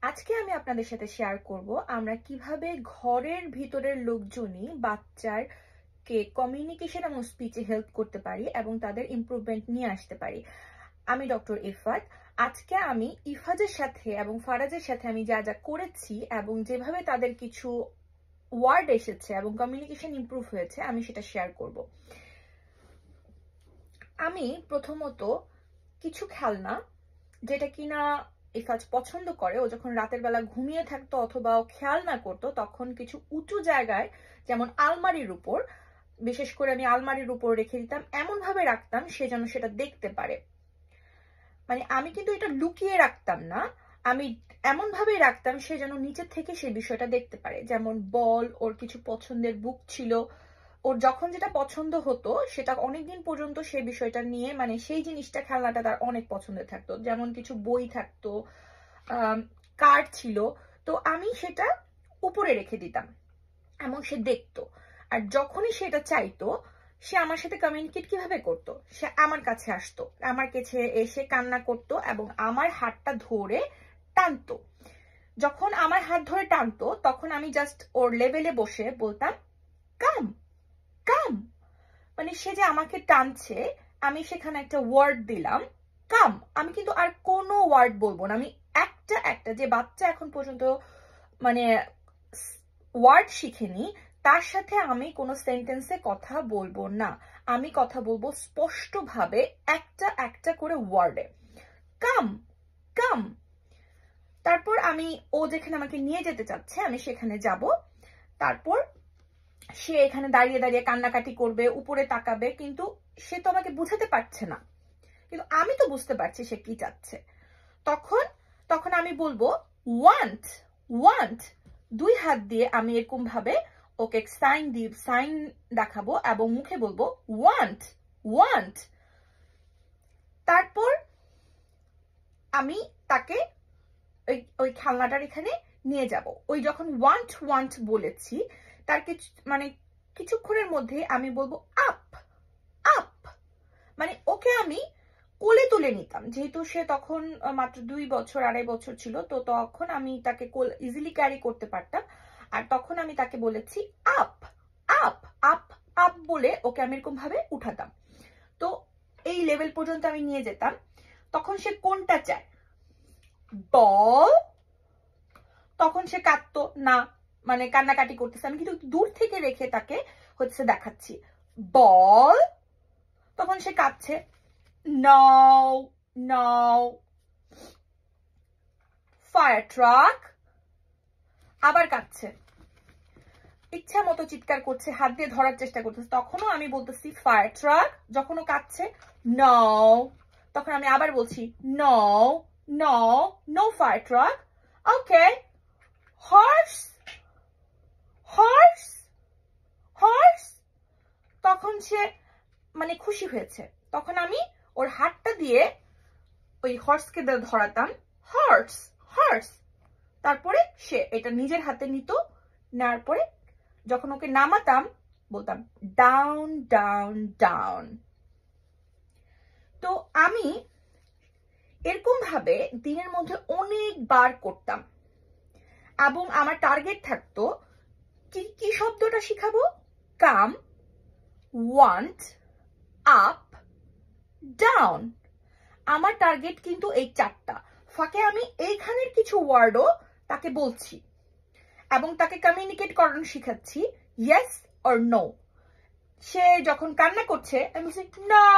আজকে আমি আপনাদের সাথে শেয়ার করব আমরা কিভাবে ঘরের ভিতরের লোকজনই বাচ্চাকে কমিউনিকেশন এবং স্পিচে হেল্প করতে পারি এবং তাদের ইমপ্রুভমেন্ট নিয়ে আসতে পারি। আমি ডক্টর ইফাত। আজকে আমি ইফাজের সাথে এবং ফারাজের সাথে আমি যা যা করেছি এবং যেভাবে তাদের কিছু ওয়ার্ড এসেছে এবং কমিউনিকেশন ইমপ্রুভ হয়েছে আমি সেটা শেয়ার করব। আমি প্রথমত কিছু খেলনা যেটা কিনা ইফাজ পছন্দ করে, ও যখন রাতের বেলা ঘুমিয়ে থাকতো অথবা ও খেয়াল না করতো তখন কিছু উঁচু জায়গায় যেমন আলমারির উপর, বিশেষ করে আমি আলমারির উপর রেখে দিতাম, এমন ভাবে রাখতাম সে যেন সেটা দেখতে পারে। মানে আমি কিন্তু এটা লুকিয়ে রাখতাম না, আমি এমন ভাবেই রাখতাম সে যেন নিচের থেকে সেই বিষয়টা দেখতে পারে। যেমন বল, ওর কিছু পছন্দের বুক ছিল, ওর যখন যেটা পছন্দ হতো সেটা অনেকদিন পর্যন্ত সেই বিষয়টা নিয়ে মানে সেই জিনিসটা খেলনাটা তার অনেক পছন্দের থাকতো। যেমন কিছু বই থাকতো, কার্ড ছিল, তো আমি সেটা উপরে রেখে দিতাম এবং সে দেখতো। আর যখনই সেটা চাইতো সে আমার সাথে কমিউনিকেট কিভাবে করতো, সে আমার কাছে আসতো, আমার কাছে এসে কান্না করতো এবং আমার হাতটা ধরে টানতো। যখন আমার হাত ধরে টানতো তখন আমি জাস্ট ওর লেভেলে বসে বলতাম কাম কাম, মানে সে যে আমাকে টানছে আমি সেখানে একটা ওয়ার্ড দিলাম কাম। আমি কিন্তু আর কোনো ওয়ার্ড বলবো না, আমি একটা একটা যে বাচ্চা এখন পর্যন্ত মানে ওয়ার্ড শিখেনি তার সাথে আমি কোনো সেন্টেন্সে কথা বলবো না, আমি কথা বলবো স্পষ্টভাবে একটা একটা করে ওয়ার্ডে কাম কাম। তারপর আমি ও যেখানে আমাকে নিয়ে যেতে চাচ্ছে আমি সেখানে যাব। তারপর সে এখানে দাঁড়িয়ে দাঁড়িয়ে কান্নাকাটি করবে, উপরে তাকাবে, কিন্তু সে তো আমাকে বুঝাতে পারছে না, কিন্তু আমি তো বুঝতে পারছি সে কি চাচ্ছে। তখন আমি বলবো ওয়ান্ট ওয়ান্ট, দুই হাত দিয়ে আমি এরকম ভাবে ওকে সাইন দেখাবো এবং মুখে বলবো ওয়ান্ট ওয়ান্ট। তারপর আমি তাকে ওই খেলনাটার এখানে নিয়ে যাব। ওই যখন ওয়ান্ট ওয়ান্ট বলেছি তার মানে কিছুক্ষণের মধ্যে আমি বলবো আপ আপ, মানে ওকে আমি কোলে তুলে নিতাম। যেহেতু সে তখন মাত্র 2 বছর 2.5 বছর ছিল, তো তখন আমি তাকে ইজিলি ক্যারি করতে পারতাম। আর তখন আমি তাকে বলেছি আপ আপ আপ আপ বলে ওকে আমি এরকম ভাবে উঠাতাম। তো এই লেভেল পর্যন্ত আমি নিয়ে যেতাম। তখন সে কোনটা চায়, বল, তখন সে কাঁদতো না, মানে কান্নাকাটি করতেছে, আমি কিন্তু দূর থেকে রেখে তাকে হচ্ছে দেখাচ্ছি বল, তখন সে কাঁদছে no no, ফায়ার ট্রাক, আবার কাঁদছে, ইচ্ছা মতো চিৎকার করছে, হাত দিয়ে ধরার চেষ্টা করতেছে, তখনও আমি বলতেছি ফায়ার ট্রাক। যখন ও কাঁদছে no, তখন আমি আবার বলছি no no no fire truck. Okay, horse horse horse, তখন সে মানে খুশি হয়েছে। তখন আমি ওর হাতটা দিয়ে ওই হর্সকে ধরাতাম হর্স হর্স। তারপরে সে এটা নিজের হাতে নিত, নেওয়ার পরে যখন ওকে নামাতাম বলতাম ডাউন ডাউন ডাউন। তো আমি এরকম ভাবে দিনের মধ্যে অনেকবার করতাম এবং আমার টার্গেট থাকতো কি শব্দটা শিখাবো, কাম, ওয়ান্ট, আপ, ডাউন। আমার টার্গেট কিন্তু এই 4টা। ফাঁকে আমি এইখানের কিছু ওয়ার্ডও তাকে বলছি এবং তাকে কমিউনিকেট করানো শিখাচ্ছি ইয়েস অর নো। সে যখন কান্না করছে আমি বলছি no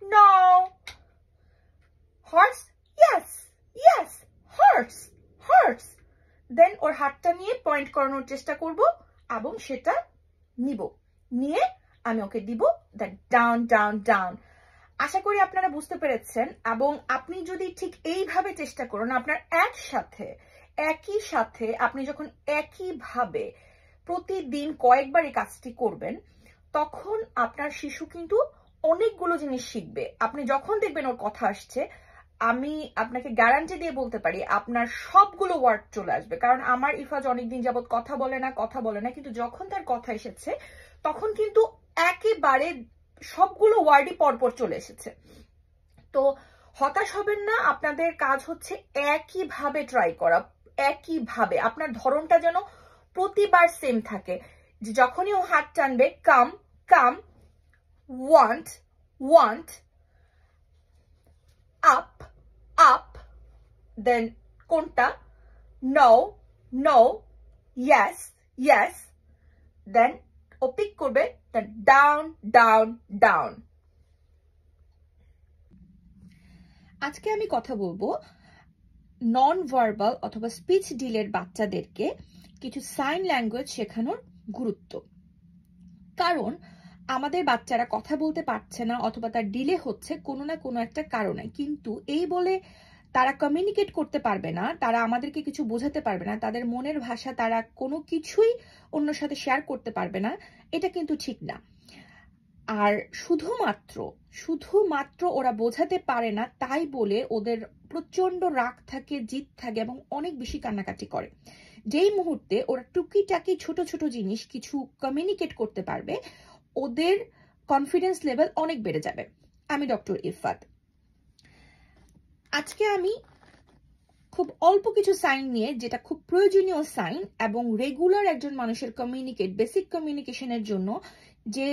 no, horse yes yes, horse horse. Then ওর হাতটা নিয়ে পয়েন্ট করানোর চেষ্টা করব এবং সেটা নিয়ে আমি ওকে দিব দ্যাট ডাউন ডাউন ডাউন। আশা করি আপনারা বুঝতে পেরেছেন। এবং আপনি যদি ঠিক এইভাবে চেষ্টা করুন, আপনার একই সাথে আপনি যখন একইভাবে প্রতিদিন কয়েকবার এই কাজটি করবেন তখন আপনার শিশু কিন্তু অনেকগুলো জিনিস শিখবে। আপনি যখন দেখবেন ওর কথা আসছে, আমি আপনাকে গ্যারান্টি দিয়ে বলতে পারি আপনার সবগুলো ওয়ার্ড চলে আসবে। কারণ আমার ইফাজ অনেকদিন যাবত কথা বলে না, কিন্তু যখন তার কথা এসেছে তখন কিন্তু একেবারে সবগুলো ওয়ার্ডই পরপর চলে এসেছে। তো হতাশ হবেন না, আপনাদের কাজ হচ্ছে একইভাবে ট্রাই করা, একইভাবে, আপনার ধরনটা যেন প্রতিবার সেম থাকে। যে যখনই ও হাত টানবে কাম কাম, ওয়ান্ট ওয়ান্ট, আপ আপ, দেন কোনটা, নো নো, ইয়েস ইয়েস, দেন ও পিক করবে, দেন ডাউন ডাউন ডাউন। আজকে আমি কথা বলবো নন ভার্বাল অথবা স্পিচ ডিলের বাচ্চাদেরকে কিছু সাইন ল্যাঙ্গুয়েজ শেখানোর গুরুত্ব। কারণ আমাদের বাচ্চারা কথা বলতে পারছে না অথবা তার ডিলে হচ্ছে কোনো না কোনো একটা কারণে, কিন্তু এই বলে তারা কমিউনিকেট করতে পারবে না, তারা আমাদেরকে কিছু বোঝাতে পারবে না, তাদের মনের ভাষা তারা কোনো কিছুই অন্যর সাথে শেয়ার করতে পারবে না, এটা কিন্তু ঠিক না। আর শুধুমাত্র ওরা বোঝাতে পারে না তাই বলে ওদের প্রচন্ড রাগ থাকে, জিদ থাকে এবং অনেক বেশি কান্নাকাটি করে। যেই মুহূর্তে ওরা টুকিটাকি ছোট ছোট জিনিস কিছু কমিউনিকেট করতে পারবে, ওদের কনফিডেন্স লেভেল অনেক বেড়ে যাবে। আমি ডক্টর ইফাত। আজকে আমি খুব অল্প কিছু সাইন নিয়ে, যেটা খুব প্রয়োজনীয় সাইন এবং রেগুলার একজন মানুষের বেসিক কমিউনিকেশনের জন্য যে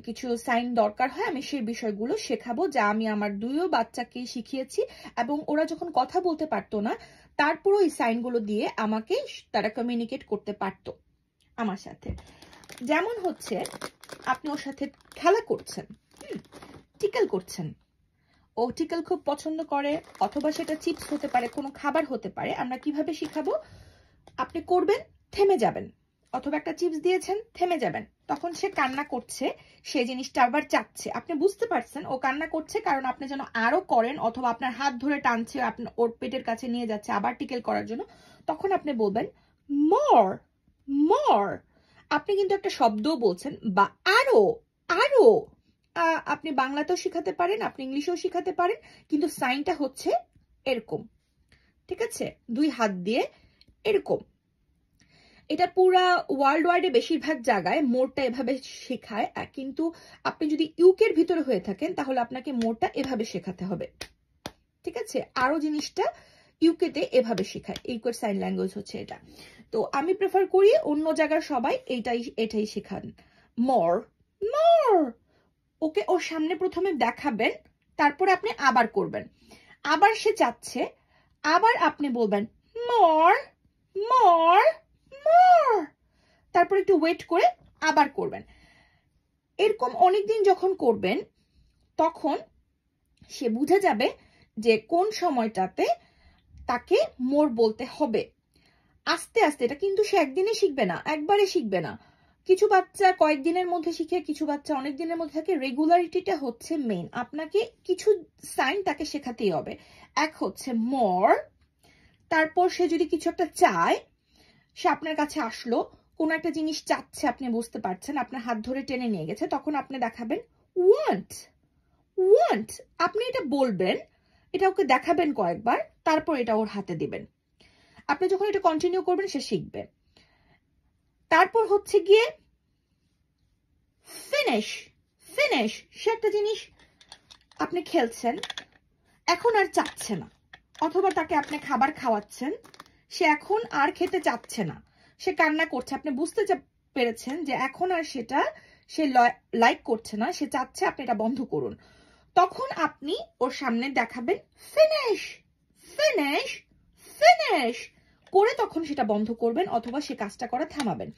কিছু সাইন দরকার হয়, আমি সেই বিষয়গুলো শেখাবো, যা আমি আমার দুইও বাচ্চাকে শিখিয়েছি এবং ওরা যখন কথা বলতে পারতো না তারপরও এই সাইনগুলো দিয়ে আমাকে তারা কমিউনিকেট করতে পারতো আমার সাথে। যেমন হচ্ছে আপনি ওর সাথে খেলা করছেন, টিকল করছেন, ও টিকল খুব পছন্দ করে, অথবা সেটা চিপস হতে পারে, কোনো খাবার হতে পারে। আমরা কিভাবে শিখাবো? আপনি করবেন, থেমে যাবেন, অথবা একটা চিপস দিয়েছেন, থেমে যাবেন, তখন সে কান্না করছে, সে জিনিসটা আবার চাচ্ছে, আপনি বুঝতে পারছেন ও কান্না করছে, কারণ আপনি যেন আরো করেন, অথবা আপনার হাত ধরে টানছে, আপনার ওর পেটের কাছে নিয়ে যাচ্ছে আবার টিকেল করার জন্য, তখন আপনি বলবেন মোর মোর। আপনি কিন্তু একটা শব্দও বলছেন, বা আরো আরো। আপনি বাংলাতেও শিখাতে পারেন, আপনি ইংলিশেও শিখাতে পারেন, কিন্তু সাইনটা হচ্ছে এরকম, ঠিক আছে? দুই হাত দিয়ে এরকম। এটা পুরা ওয়ার্ল্ড ওয়াইডে বেশিরভাগ জায়গায় মোরটা এভাবে শেখায়, কিন্তু আপনি যদি ইউকের ভিতরে হয়ে থাকেন তাহলে আপনাকে মোরটা এভাবে শেখাতে হবে, ঠিক আছে? আরো জিনিসটা ইউকেতে এভাবে শেখায়, ইউকের সাইন ল্যাঙ্গুয়েজ হচ্ছে এটা। তো আমি প্রেফার করি অন্য জায়গার সবাই এটাই শেখান, মোর মোর। ওকে ওর সামনে প্রথমে দেখাবেন, তারপরে আপনি আবার করবেন, আবার সে চাচ্ছে, আবার আপনি বলবেন মোর মোর মোর, তারপর একটু ওয়েট করে আবার করবেন। এরকম অনেকদিন যখন করবেন তখন সে বুঝে যাবে যে কোন সময়টাতে তাকে মোর বলতে হবে। আস্তে আস্তে, এটা কিন্তু সে একদিনে শিখবে না, একবারে শিখবে না। কিছু বাচ্চা কয়েকদিনের মধ্যে শিখে, কিছু বাচ্চা অনেক দিনের মধ্যে থাকে। রেগুলারিটিটা হচ্ছে মেইন, আপনাকে কিছু সাইন তাকে শেখাতেই হবে। এক হচ্ছে মোর, তারপর সে যদি কিছু একটা চায়, সে আপনার কাছে আসলো, কোন একটা জিনিস চাচ্ছে, আপনি বুঝতে পারছেন, আপনার হাত ধরে টেনে নিয়ে গেছে, তখন আপনি দেখাবেন ওয়ান্ট ওয়ান্ট। আপনি এটা বলবেন, এটা ওকে দেখাবেন কয়েকবার, তারপর এটা ওর হাতে দিবেন। আপনি যখন এটা কন্টিনিউ করবেন সে শিখবে। তারপর হচ্ছে গিয়ে ফিনিশ ফিনিশ। সে একটা জিনিস আপনি খেলছেন, এখন আর চাচ্ছে না, অথবা তাকে আপনি খাবার খাওয়াচ্ছেন, সে এখন আর খেতে চাচ্ছে না, সে কান্না করছে, আপনি বুঝতে পেরেছেন যে এখন আর সেটা সে লাইক করছে না, সে চাচ্ছে আপনি এটা বন্ধ করুন। তখন আপনি ওর সামনে দেখাবেন ফিনিশ ফিনিশ ফিনিশ করে, তখন সেটা বন্ধ করবেন অথবা সে কাজটা করা থামাবেন।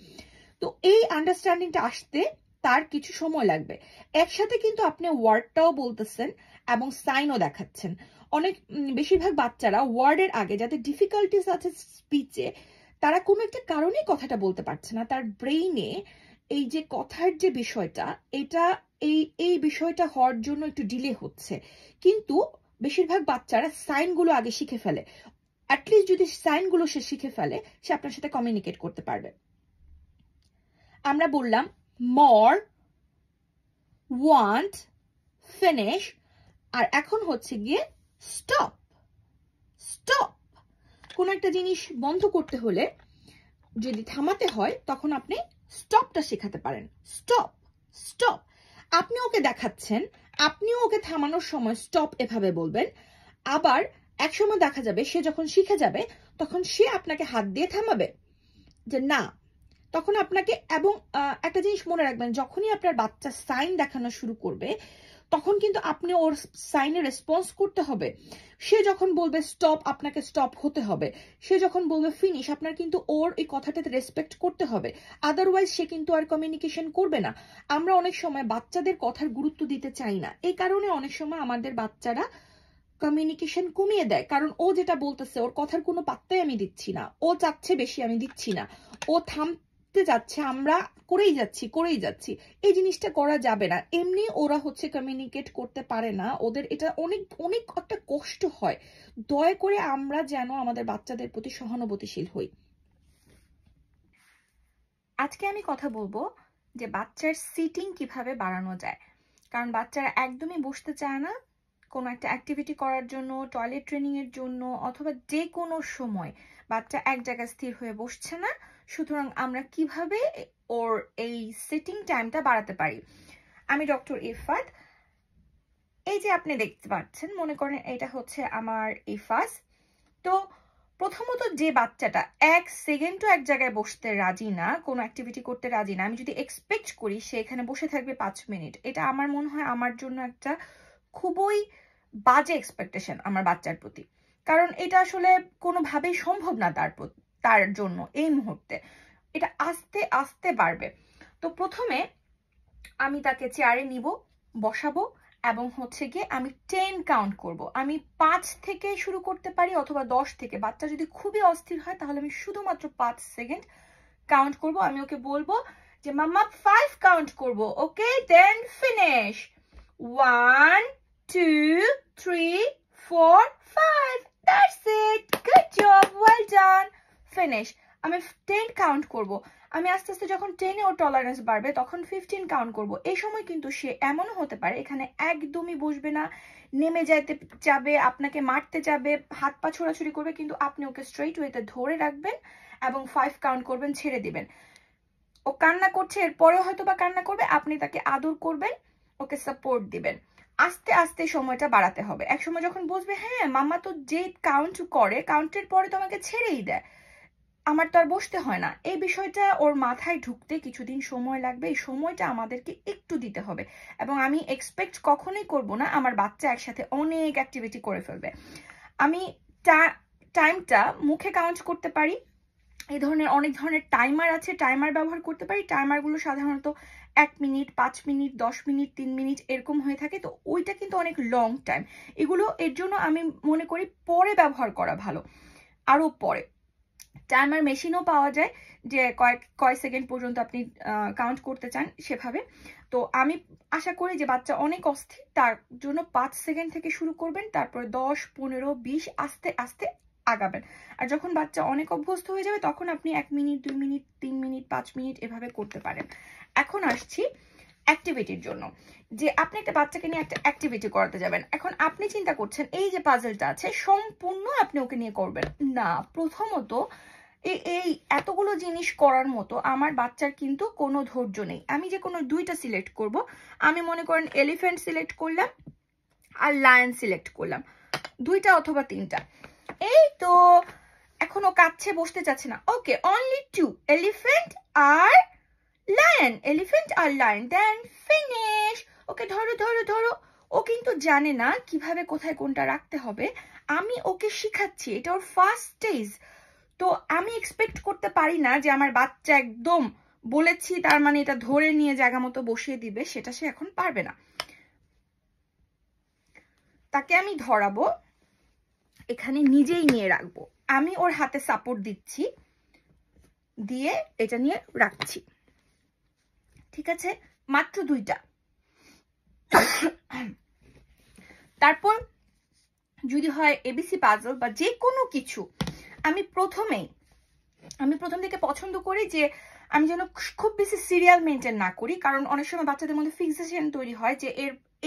তো এই আন্ডারস্ট্যান্ডিংটা আসতে তার কিছু সময় লাগবে। একসাথে কিন্তু আপনি ওয়ার্ডটাও বলতেছেন এবং সাইনও দেখাচ্ছেন। বেশিরভাগ বাচ্চারা ওয়ার্ডের আগে, যাদের ডিফিকাল্টিস আছে স্পিচে, তারা কোনো একটা কারণে কথাটা বলতে পারছে না, তার ব্রেইনে এই যে কথার যে বিষয়টা, এই বিষয়টা হওয়ার জন্য একটু ডিলে হচ্ছে। কিন্তু বেশিরভাগ বাচ্চারা সাইনগুলো আগে শিখে ফেলে। অ্যাটলিস্ট যদি সাইনগুলো সে শিখে ফেলে, সে আপনার সাথে কমিউনিকেট করতে পারবে। আমরা বললাম মোর, ওয়ান্ট, ফিনিশ, আর এখন হচ্ছে গিয়ে স্টপ স্টপ। কোন একটা জিনিস বন্ধ করতে হলে যদি থামাতে হয়, তখন আপনি স্টপটা শেখাতে পারেন, স্টপ স্টপ। আপনি ওকে দেখাচ্ছেন, আপনিও ওকে থামানোর সময় স্টপ এভাবে বলবেন। আবার একসময় দেখা যাবে সে যখন শিখে যাবে তখন সে আপনাকে হাত দিয়ে থামাবে যে না, তখন আপনাকে। এবং একটা জিনিস মনে রাখবেন, যখনই আপনার বাচ্চা সাইন দেখানো শুরু করবে তখন কিন্তু আপনি ওর সাইনে রেসপন্স করতে হবে। সে যখন বলবে স্টপ, আপনাকে স্টপ হতে হবে। সে যখন বলবে ফিনিশ, আপনার কিন্তু ওর এই কথাটাতে রেসপেক্ট করতে হবে। আদারওয়াইজ সে কিন্তু আর কমিউনিকেশন করবে না। আমরা অনেক সময় বাচ্চাদের কথার গুরুত্ব দিতে চাই না, এই কারণে অনেক সময় আমাদের বাচ্চারা কমিউনিকেশন কমিয়ে দেয়। কারণ ও যেটা বলতেছে ওর কথার কোনো পাত্তাই আমি দিচ্ছি না, ও চাচ্ছে বেশি আমি দিচ্ছি না, ও থামতে যাচ্ছে আমরা করেই যাচ্ছি। এই জিনিসটা করা যাবে না। এমনি ওরা হচ্ছে কমিউনিকেট করতে পারে না, ওদের এটা অনেক অনেক একটা কষ্ট হয়। দয়া করে আমরা যেন আমাদের বাচ্চাদের প্রতি সহানুভূতিশীল হই। আজকে আমি কথা বলবো যে বাচ্চার সিটিং কিভাবে বাড়ানো যায়। কারণ বাচ্চারা একদমই বসতে চায় না কোনো একটা অ্যাক্টিভিটি করার জন্য, টয়লেট ট্রেনিং এর জন্য, অথবা যে কোনো সময় বাচ্চা এক জায়গায় স্থির হয়ে বসছে না। সুতরাং আমরা কিভাবে ওর এই সিটিং টাইমটা বাড়াতে পারি। আমি ডক্টর ইফাত। এই যে আপনি দেখতে পাচ্ছেন, মনে করেন এটা হচ্ছে আমার ইফাস। তো প্রথমত যে বাচ্চাটা 1 সেকেন্ডও এক জায়গায় বসতে রাজি না, কোনো অ্যাক্টিভিটি করতে রাজি না, আমি যদি এক্সপেক্ট করি সে এখানে বসে থাকবে 5 মিনিট, এটা আমার মনে হয় আমার জন্য একটা খুবই বাজে এক্সপেকটেশন আমার বাচ্চার প্রতি। কারণ এটা আসলে কোনোভাবেই সম্ভব না তার জন্য এই মুহূর্তে। এটা আস্তে আস্তে বাড়বে। তো প্রথমে আমি তাকে চেয়ারে নিব, বসাবো, এবং হচ্ছে গিয়ে আমি 10 কাউন্ট করব। আমি 5 থেকে শুরু করতে পারি অথবা 10 থেকে। বাচ্চা যদি খুবই অস্থির হয় তাহলে আমি শুধুমাত্র 5 সেকেন্ড কাউন্ট করব। আমি ওকে বলবো যে মাম্মা 5 কাউন্ট করব, okay, then finish. 1 2 3 4 5, that's it, good job, well done, finish. আমি 10 কাউন্ট করব। আমি আস্তে আস্তে যখন 10-এ ওর টলারেন্স বাড়বে তখন 15 কাউন্ট করব। এই সময় কিন্তু সে এমনও হতে পারে এখানে একদমই বসবে না, নেমে যাবে, আপনাকে মারতে যাবে, হাত পা ছোড়াছুড়ি করবে, কিন্তু আপনি ওকে স্ট্রেইট ওয়েতে ধরে রাখবেন এবং 5 কাউন্ট করবেন, ছেড়ে দিবেন। ও কান্না করছে, এরপরেও হয়তো বা কান্না করবে, আপনি তাকে আদর করবেন, ওকে সাপোর্ট দিবেন। আস্তে আস্তে সময়টা বাড়াতে হবে। এক সময় যখন বুঝবে হ্যাঁ মাম্মা তো যে কাউন্ট করে, কাউন্টের পরে তো আমাকে ছেড়েই দেয়, আমার তো আর বসতে হয় না, এই বিষয়টা ওর মাথায় ঢুকতে কিছুদিন সময় লাগবে। এই সময়টা আমাদেরকে একটু দিতে হবে। এবং আমি এক্সপেক্ট কখনোই করব না আমার বাচ্চা একসাথে অনেক অ্যাক্টিভিটি করে ফেলবে। আমি টাইমটা মুখে কাউন্ট করতে পারি, এই ধরনের অনেক ধরনের টাইমার আছে, টাইমার ব্যবহার করতে পারি। টাইমারগুলো সাধারণত 1 মিনিট, 5 মিনিট, 10 মিনিট, 3 মিনিট এরকম হয়ে থাকে। তো ওইটা কিন্তু অনেক লং টাইম। এগুলো এর জন্য আমি মনে করি পরে ব্যবহার করা ভালো, আরো পরে। টাইমার মেশিনও পাওয়া যায় যে কয় সেকেন্ড পর্যন্ত আপনি কাউন্ট করতে চান সেভাবে। তো আমি আশা করি যে বাচ্চা অনেক অস্থির, তার জন্য 5 সেকেন্ড থেকে শুরু করবেন, তারপরে 10, 15, 20 আস্তে আস্তে আগাবেন। আর যখন বাচ্চা অনেক অভ্যস্ত হয়ে যাবে তখন আপনি 1 মিনিট, 2 মিনিট, 3 মিনিট, 5 মিনিট এভাবে করতে পারেন। এখন আসছি অ্যাক্টিভিটির জন্য, যে আপনি একটা বাচ্চাকে নিয়ে একটা অ্যাক্টিভিটি করাতে যাবেন। এখন আপনি চিন্তা করছেন এই যে পাজলটা আছে সম্পূর্ণ আপনি ওকে নিয়ে করবেন না। প্রথমত এই এতগুলো জিনিস করার মতো আমার বাচ্চার কিন্তু কোনো ধৈর্য নেই। আমি যে কোনো 2টা সিলেক্ট করব, আমি মনে করেন এলিফ্যান্ট সিলেক্ট করলাম আর লায়ন সিলেক্ট করলাম, 2টা অথবা 3টা। এই তো এখনো কাচ্ছে, বসতে চাচ্ছে না। ওকে, অনলি 2, এলিফ্যান্ট আর লায়ন, এলিফ্যান্ট আর লায়ন, দেন ফিনিশ। ওকে ধরো ধরো ধরো। ও কিন্তু জানে না কিভাবে কোথায় কোনটা রাখতে হবে, আমি ওকে শিখাচ্ছি, এটা ওর ফার্স্ট স্টেজ। তো আমি এক্সপেক্ট করতে পারি না যে আমার বাচ্চা একদম বলেছি তার মানে এটা ধরে নিয়ে জায়গা মতো বসিয়ে দিবে, সেটা সে এখন পারবে না। তাকে আমি ধরাবো, এখানে নিজেই নিয়ে রাখবো, আমি ওর হাতে সাপোর্ট দিচ্ছি, দিয়ে এটা নিয়ে রাখছি। ঠিক আছে, মাত্র 2টা। তারপর যদি হয় এবিসি পাজল বা যে কোনো কিছু, আমি প্রথম থেকে পছন্দ করি যে আমি যেন খুব বেশি সিরিয়াল মেনটেন না করি। কারণ অনেক সময় বাচ্চাদের মধ্যে ফিক্সেশন তৈরি হয় যে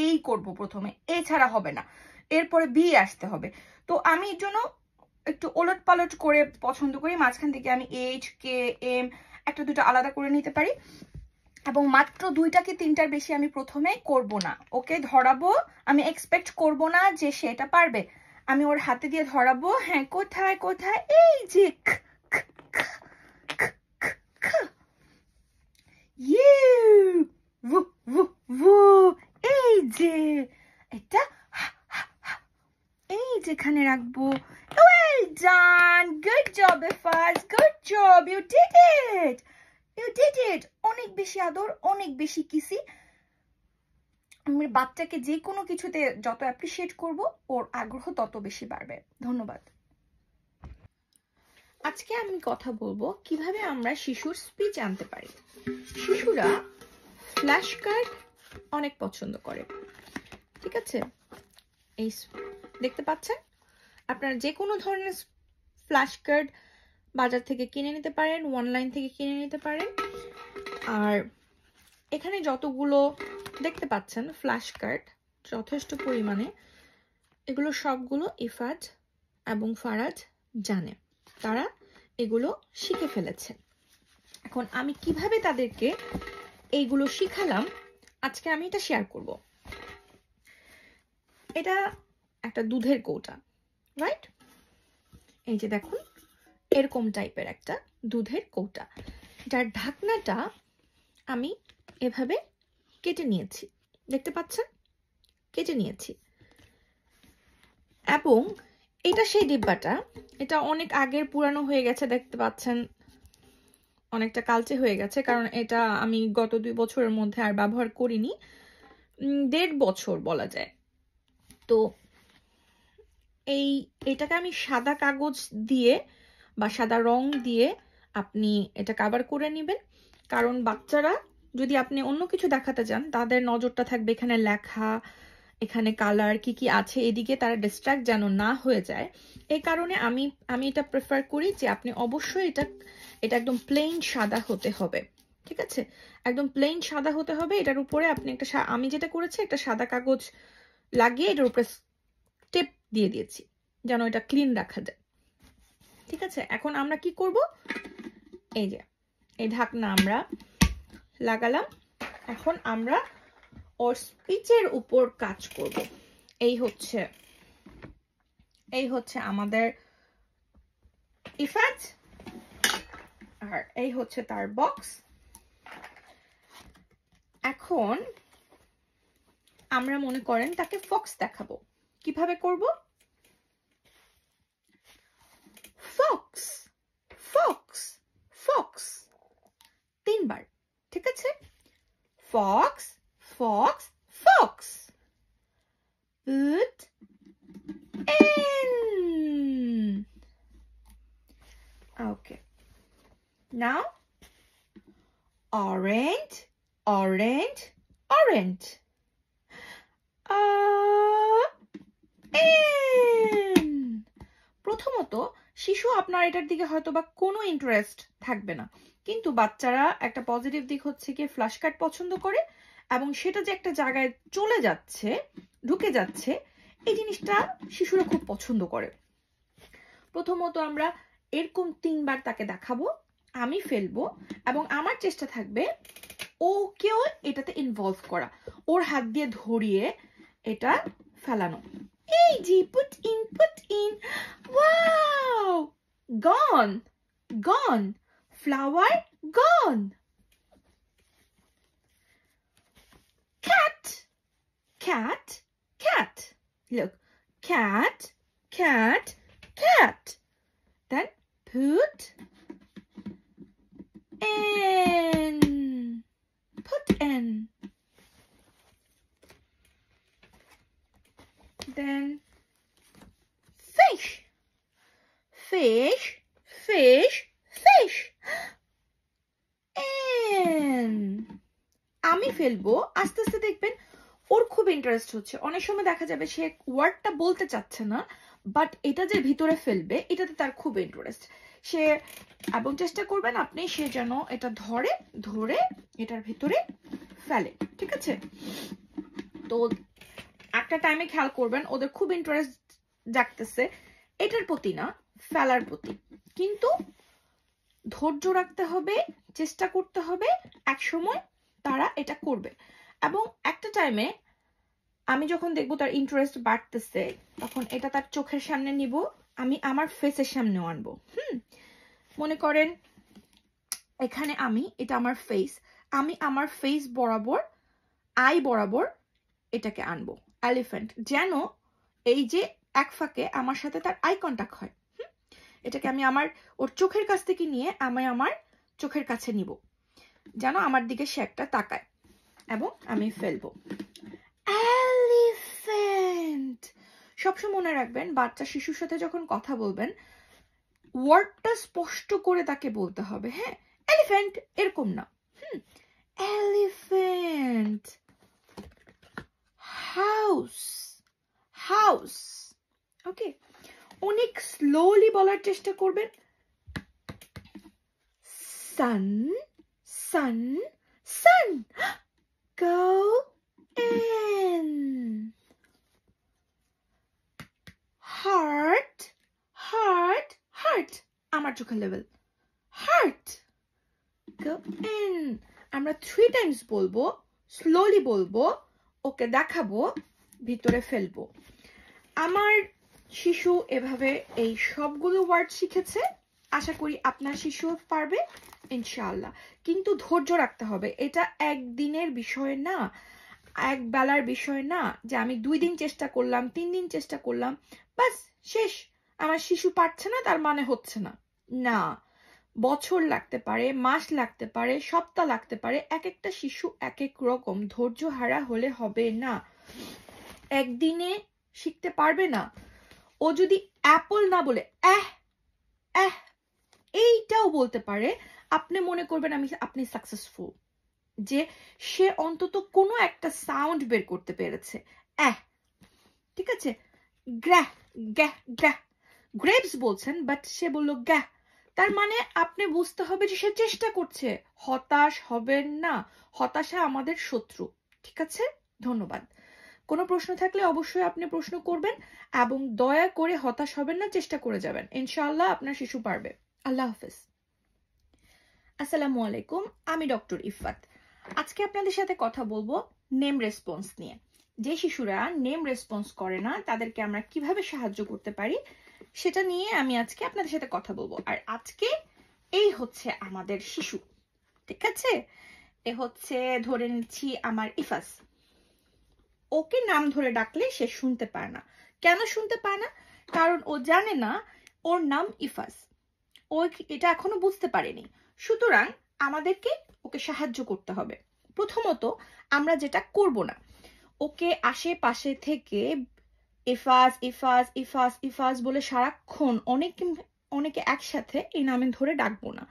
এই করব প্রথমে, এ ছাড়া হবে না, এরপরে বি আসতে হবে। তো আমি এর জন্য একটু ওলট পালট করে পছন্দ করি। মাঝখান থেকে আমি এইচ, কে, এম একটা দুটো আলাদা করে নিতে পারি। এবং মাত্র 2টা কি 3টার বেশি আমি প্রথমে করব না। ওকে ধরাবো, আমি এক্সপেক্ট করব না যে সেটা পারবে, আমি ওর হাতে দিয়ে ধরাবো। হ্যাঁ, কোথায় কোথায়? এই যে এই যে এটা এই যেখানে রাখবো। Well done, good job Ifaz, good job, you did it, you did it. অনেক বেশি আদর, অনেক বেশি কিসি। আমি বাচ্চাকে যে কোনো কিছুতে যত অ্যাপ্রিশিয়েট করব ওর আগ্রহ তত বেশি বাড়বে। ধন্যবাদ। আজকে আমি কথা বলবো কিভাবে আমরা শিশুর স্পিচ আনতে পারি। শিশুরা ফ্ল্যাশ কার্ড অনেক পছন্দ করে, ঠিক আছে? এই দেখতে পাচ্ছেন, আপনারা যে কোনো ধরনের ফ্ল্যাশ কার্ড বাজার থেকে কিনে নিতে পারেন, অনলাইন থেকে কিনে নিতে পারেন। আর এখানে যতগুলো দেখতে পাচ্ছেন ফ্ল্যাশ কার্ড যথেষ্ট পরিমাণে, এগুলো সবগুলো ইফাজ এবং ফারাজ জানে, তারা এগুলো শিখে ফেলেছে। এখন আমি কিভাবে তাদেরকে এইগুলো শিখালাম আজকে আমি এটা শেয়ার করব। এটা একটা দুধের কৌটা, রাইট? এই যে দেখুন, এরকম টাইপের একটা দুধের কৌটা, যার ঢাকনাটা আমি এভাবে কেটে নিয়েছি, দেখতে পাচ্ছেন, কেটে নিয়েছি। এবং এটা সেই ডিব্বাটা, এটা অনেক আগের পুরানো হয়ে গেছে, দেখতে পাচ্ছেন অনেকটা কালচে হয়ে গেছে, কারণ এটা আমি গত 2 বছরের মধ্যে আর ব্যবহার করিনি, 1.5 বছর বলা যায়। তো এটাকে আমি সাদা কাগজ দিয়ে বা সাদা রং দিয়ে আপনি এটা কভার করে নেবেন, কারণ বাচ্চারা যদি আপনি অন্য কিছু দেখাতে যান তাদের নজরটা থাকবে এখানে লেখা, এখানে কালার কি কি আছে, এদিকে তারা ডিস্ট্রাক্ট যেন না হয়ে যায়। এই কারণে আমি এটা প্রেফার করি যে আপনি অবশ্যই এটা একদম প্লেন সাদা হতে হবে, ঠিক আছে? একদম প্লেন সাদা হতে হবে। এটার উপরে আপনি একটা, আমি যেটা করেছি একটা সাদা কাগজ লাগিয়ে এটার উপরে টেপ দিয়ে দিয়েছি যেন এটা ক্লিন রাখা যায়, ঠিক আছে? এখন আমরা কি করব, এই যে এই ঢাকনা আমরা লাগালাম, এখন আমরা ওর স্পিচের উপর কাজ করব। এই হচ্ছে আমাদের ইফাজ, আর এই হচ্ছে তার বক্স। এখন আমরা মনে করেন তাকে ফক্স দেখাবো, কিভাবে করব? ফক্স ফক্স ফক্স 3 বার, ঠিক আছে? Fox Fox Fox, put in. Okay, now orange orange orange, in. প্রথমত শিশু আপনার এটার দিকে হয়তো বা কোনো ইন্টারেস্ট থাকবে না, কিন্তু বাচ্চারা একটা পজিটিভ দিক হচ্ছে কি ফ্ল্যাশ কার্ড পছন্দ করে, এবং সেটা যে একটা জায়গায় চলে যাচ্ছে, ঢুকে যাচ্ছে, এই জিনিসটা শিশুরা খুব পছন্দ করে। প্রথমত আমরা এরকম 3 বার তাকে দেখাবো, আমি ফেলবো, এবং আমার চেষ্টা থাকবে ওকেও এটাতে ইনভলভ করা, ওর হাত দিয়ে ধরিয়ে এটা ফেলানো। এই যে put in wow, gone gone, flower gone. Cat cat cat, look, cat cat cat, then put in, put in, then fish fish fish fish, in. আমি ফেলবো, আস্তে আস্তে দেখবেন ওর খুব ইন্টারেস্ট হচ্ছে। অনেক সময় দেখা যাবে সে ওয়ার্ডটা বলতে চাচ্ছে না, বাট এটা যে ভিতরে ফেলবে এটাতে তার খুব ইন্টারেস্ট, সে, এবং চেষ্টা করবেন আপনি সে যেন এটা ধরে এটার ভিতরে ফেলে, ঠিক আছে? তো একটা টাইমে খেয়াল করবেন ওদের খুব ইন্টারেস্ট জাগতেছে এটার প্রতি না, ফেলার প্রতি, কিন্তু ধৈর্য রাখতে হবে, চেষ্টা করতে হবে, এক সময় তারা এটা করবে। এবং একটা টাইমে আমি যখন দেখবো তার ইন্টারেস্ট বাড়তেছে তখন এটা তার চোখের সামনে নিব, আমি আমার ফেসের সামনেও আনবো। মনে করেন এখানে এটা আমার ফেস, আমি আমার ফেস বরাবর আই বরাবর এটাকে আনবো এলিফ্যান্ট, যেন এই যে এক ফাঁকে আমার সাথে তার আই কন্টাক্ট হয়। এটাকে আমি ওর চোখের কাছ থেকে নিয়ে আমি আমার চোখের কাছে নিব, যেন আমার দিকে সে একটা তাকায়, এবং আমি ফেলবো। এলিফ্যান্ট। সবসময় মনে রাখবেন, বাচ্চা শিশুর সাথে যখন কথা বলবেন ওয়ার্ডটা স্পষ্ট করে তাকে বলতে হবে। হ্যাঁ, এলিফ্যান্ট এরকম না। এলিফ্যান্ট। House, house. ওকে, অনেক স্লোলি বলার চেষ্টা করবেন। সান, সান, সান। Go in. Heart, heart, heart. আমার চোখের লেভেল। Heart. Go in. আমরা 3 times বলবো, স্লোলি বলবো, ওকে দেখাবো, ভিতরে ফেলবো। আমার শিশু এভাবে এই সবগুলো ওয়ার্ড শিখেছে। আশা করি আপনার শিশুও পারবে ইনশাআল্লাহ। কিন্তু ধৈর্য রাখতে হবে, এটা একদিনের বিষয় না, এক বেলার বিষয় না, যে আমি 2 দিন চেষ্টা করলাম, 3 দিন চেষ্টা করলাম, বাস শেষ, আমার শিশু পারছে না তার মানে হচ্ছে না। না, বছর লাগতে পারে, মাস লাগতে পারে, সপ্তাহ লাগতে পারে, এক একটা শিশু এক এক রকম। ধৈর্য হারা হলে হবে না, একদিনে শিখতে পারবে না। ও যদি অ্যাপল না বলে এইটাও বলতে পারে, আপনি মনে করবেন আপনি সাকসেসফুল, যে সে অন্তত কোনো একটা সাউন্ড বের করতে পেরেছে। ঠিক আছে, গ্যাহ গ্যাহ গ্যাহ, গ্রেপস বলছেন বাট সে বললো গ্যাহ, তার মানে আপনি বুঝতে হবে যে সে চেষ্টা করছে। হতাশ হবেন না, হতাশা আমাদের শত্রু। ঠিক আছে, ধন্যবাদ। কোনো প্রশ্ন থাকলে অবশ্যই আপনি প্রশ্ন করবেন, এবং দয়া করে হতাশ হবেন না, চেষ্টা করে যাবেন, ইনশাআল্লাহ আপনার শিশু পারবে। আল্লাহ হাফেজ। আসসালামু আলাইকুম, আমি ডক্টর ইফাত। আজকে আপনাদের সাথে কথা বলবো নেম রেসপন্স নিয়ে। যে শিশুরা নেম রেসপন্স করে না তাদেরকে আমরা কিভাবে সাহায্য করতে পারি সেটা নিয়ে আমি আজকে আপনাদের সাথে কথা বলবো। আর আজকে এই হচ্ছে আমাদের শিশু, ঠিক আছে? এ হচ্ছে, ধরে নিচ্ছি আমার ইফাস। ওকে নাম ধরে ডাকলে সে শুনতে পায় না। কেন শুনতে পায় না? কারণ ও জানে না ওর নাম ইফাস, ও এটা এখনো বুঝতে পারেনি। সুতরাং আমাদেরকে ওকে সাহায্য করতে হবে। প্রথমত আমরা যেটা করব না, ওকে আশেপাশে থেকে ইফাস ইফাস ইফাস ইফাস বলে সারাক্ষণ অনেকে একসাথে এই নামে ধরে ডাকবো না।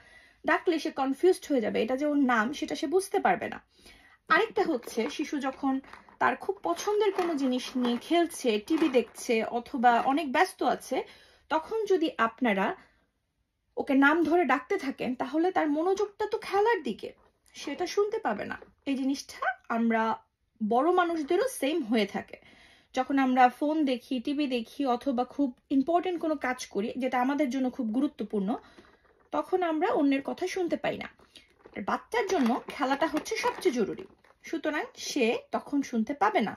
ডাকলে সে কনফিউজড হয়ে যাবে, এটা যে ওর নাম সেটা সে বুঝতে পারবে না। আরেকটা হচ্ছে, শিশু যখন তার খুব পছন্দের কোনো জিনিস নিয়ে খেলছে, টিভি দেখছে, অথবা অনেক ব্যস্ত আছে, তখন যদি আপনারা ওকে নাম ধরে ডাকতে থাকেন তাহলে তার মনোযোগটা তো খেলার দিকে, সেটা শুনতে পাবে না। এই জিনিসটা আমরা বড় মানুষদেরও সেম হয়ে থাকে। যখন আমরা ফোন দেখি, টিভি দেখি, অথবা খুব ইম্পর্টেন্ট কোনো কাজ করি যেটা আমাদের জন্য খুব গুরুত্বপূর্ণ, তখন আমরা অন্যের কথা শুনতে পাই না। আর বাচ্চার জন্য খেলাটা হচ্ছে সবচেয়ে জরুরি, সুতরাং সে তখন শুনতে পাবে না।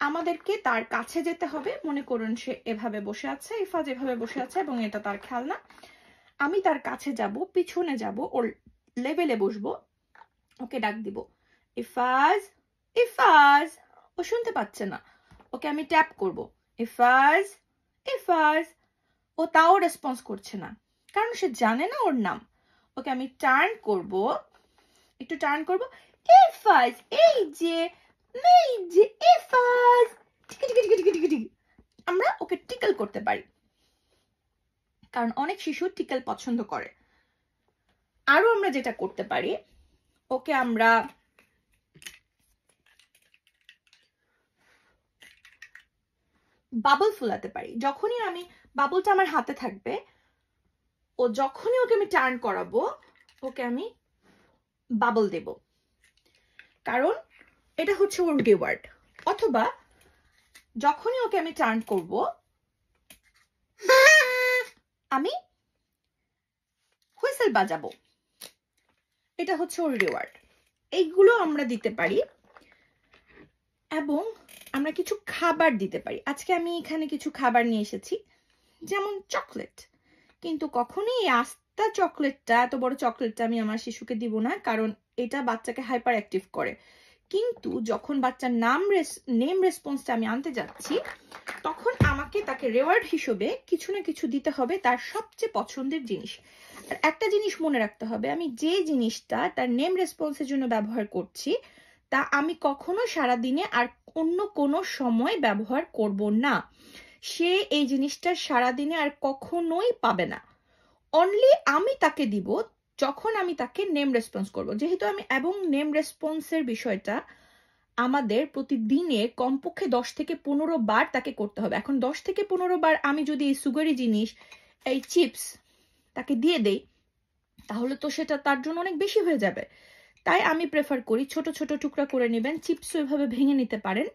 আমাদেরকে তার কাছে যেতে হবে। মনে করুন সে এভাবে বসে আছে, ইফাজ এভাবে বসে আছে এবং এটা তার খেলনা। আমি তার কাছে যাব, পিছনে যাব, ওর লেভেলে বসবো, ওকে ডাক দিব, ইফাজ ইফাজ। ও শুনতে পাচ্ছে না, ওকে আমি ট্যাপ করব, ইফাজ ইফাজ। ও তাও রেসপন্স করছে না, কারণ সে জানে না ওর নাম। ওকে আমি টার্ন করব, একটু টার্ন করব, ইফাজ, এই যে ইফাজ। আমরা ওকে টিকল করতে পারি, কারণ অনেক শিশু টিকল পছন্দ করে। আরো আমরা যেটা করতে পারি, ওকে আমরা বাবল ফুলাতে পারি। যখনই বাবলটা আমার হাতে থাকবে, ও যখনই ওকে আমি টার্ন করাবো, ওকে আমি বাবল দেব, কারণ এটা হচ্ছে ওর রিওয়ার্ড। অথবা যখনই ওকে আমি টার্ন করব, আমি হুইসেল বাজাবো, এটা হচ্ছে ওর রিওয়ার্ড। এইগুলো আমরা দিতে পারি। এবং আমরা কিছু খাবার দিতে পারি। আজকে আমি এখানে কিছু খাবার নিয়ে এসেছি, যেমন চকলেট। কিন্তু কখনোই এই আস্তা চকলেটটা, এত বড় চকলেটটা আমি আমার শিশুকে দিব না, কারণ এটা বাচ্চাকে হাইপার অ্যাক্টিভ করে। কিন্তু যখন বাচ্চার নেম রেসপন্সটা আমি আনতে যাচ্ছি, তখন আমাকে তাকে রেওয়ার্ড হিসেবে কিছু না কিছু দিতে হবে, তার সবচেয়ে পছন্দের জিনিস। আর একটা জিনিস মনে রাখতে হবে, আমি যে জিনিসটা তার নেম রেসপন্সের জন্য ব্যবহার করছি, তা আমি কখনো সারাদিনে আর অন্য কোনো সময় ব্যবহার করব না। সে এই জিনিসটা সারাদিনে আর কখনোই পাবে না। অনলি আমি তাকে দিব যখন আমি তাকে নেম রেসপন্স করব। যেহেতু আমি এবং নেম রেসপন্সের বিষয়টা আমাদের প্রতিদিনে কমপক্ষে 10 থেকে 15 বার তাকে করতে হবে। এখন 10 থেকে 15 বার আমি যদি এই সুগারি জিনিস, এই চিপস তাকে দিয়ে দেই, তাহলে তো সেটা তার জন্য অনেক বেশি হয়ে যাবে। তাই আমি প্রেফার করি ছোট ছোট টুকরা করে নেবেন, চিপস ওইভাবে ভেঙে নিতে পারেন,